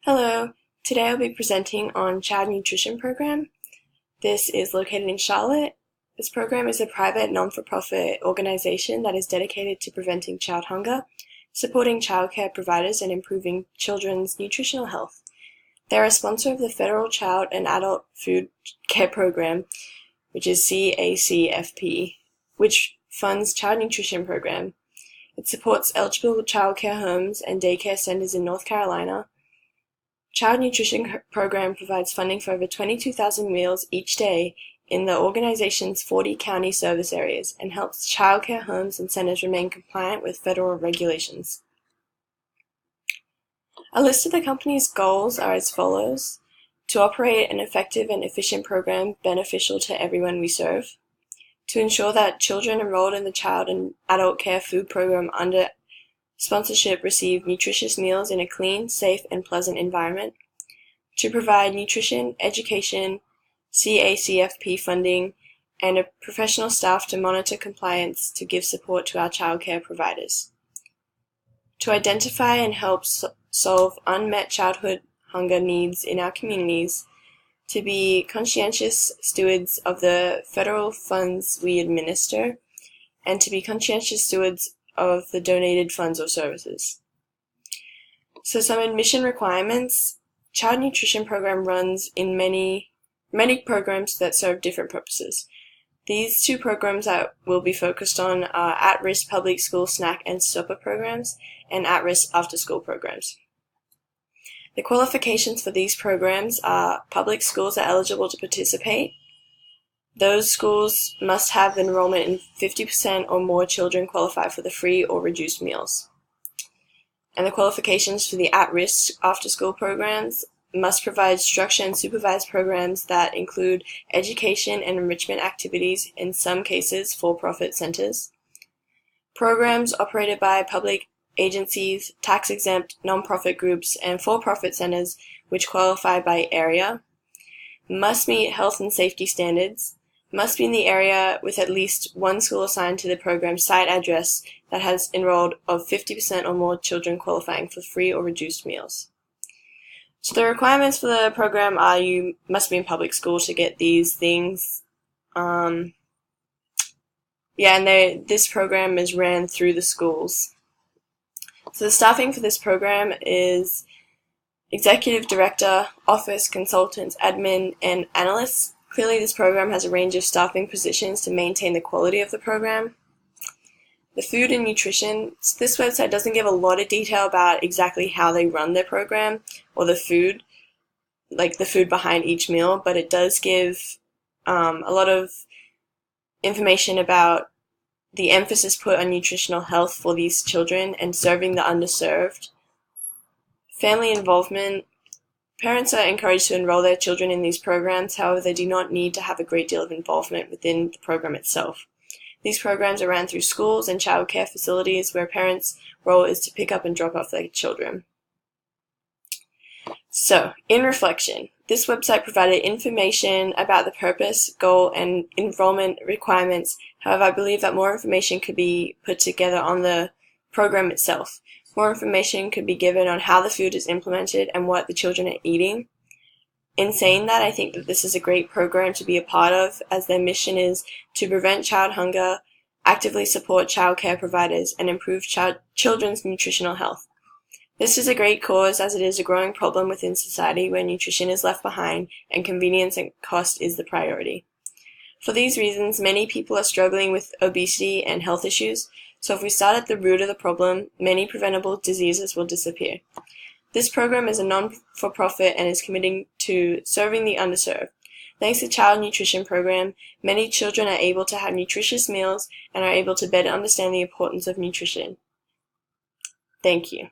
Hello, today I'll be presenting on Child Nutrition Program. This is located in Charlotte. This program is a private non-for-profit organization that is dedicated to preventing child hunger, supporting childcare providers, and improving children's nutritional health. They're a sponsor of the Federal Child and Adult Food Care Program, which is CACFP, which funds Child Nutrition Program. It supports eligible childcare homes and daycare centers in North Carolina. Child Nutrition Program provides funding for over 22,000 meals each day in the organization's 40 county service areas and helps childcare homes and centers remain compliant with federal regulations. A list of the company's goals are as follows: to operate an effective and efficient program beneficial to everyone we serve, to ensure that children enrolled in the Child and Adult Care Food Program under sponsorship receive nutritious meals in a clean, safe, and pleasant environment, to provide nutrition, education, CACFP funding, and a professional staff to monitor compliance to give support to our childcare providers, to identify and help solve unmet childhood hunger needs in our communities, to be conscientious stewards of the federal funds we administer, and to be conscientious stewards of the donated funds or services. So some admission requirements. Child Nutrition Program runs in many programs that serve different purposes. These two programs that we'll be focused on are at-risk public school snack and supper programs and at-risk after-school programs. The qualifications for these programs are public schools are eligible to participate. Those schools must have enrollment in 50% or more children qualify for the free or reduced meals. And the qualifications for the at-risk after-school programs must provide structured and supervised programs that include education and enrichment activities, in some cases for-profit centers. Programs operated by public agencies, tax-exempt nonprofit groups, and for-profit centers which qualify by area must meet health and safety standards, must be in the area with at least one school assigned to the program's site address that has enrolled of 50% or more children qualifying for free or reduced meals. So the requirements for the program are you must be in public school to get these things. This program is ran through the schools. So the staffing for this program is executive director, office, consultants, admin, and analysts. Clearly, this program has a range of staffing positions to maintain the quality of the program. The food and nutrition. So this website doesn't give a lot of detail about exactly how they run their program or the food, like the food behind each meal, but it does give a lot of information about the emphasis put on nutritional health for these children and serving the underserved. Family involvement. Parents are encouraged to enroll their children in these programs, however, they do not need to have a great deal of involvement within the program itself. These programs are ran through schools and child care facilities where parents' role is to pick up and drop off their children. So, in reflection, this website provided information about the purpose, goal, and enrollment requirements. However, I believe that more information could be put together on the program itself. More information could be given on how the food is implemented and what the children are eating. In saying that, I think that this is a great program to be a part of, as their mission is to prevent child hunger, actively support child care providers, and improve children's nutritional health. This is a great cause, as it is a growing problem within society where nutrition is left behind and convenience and cost is the priority. For these reasons, many people are struggling with obesity and health issues. So if we start at the root of the problem, many preventable diseases will disappear. This program is a non-for-profit and is committing to serving the underserved. Thanks to Child Nutrition Program, many children are able to have nutritious meals and are able to better understand the importance of nutrition. Thank you.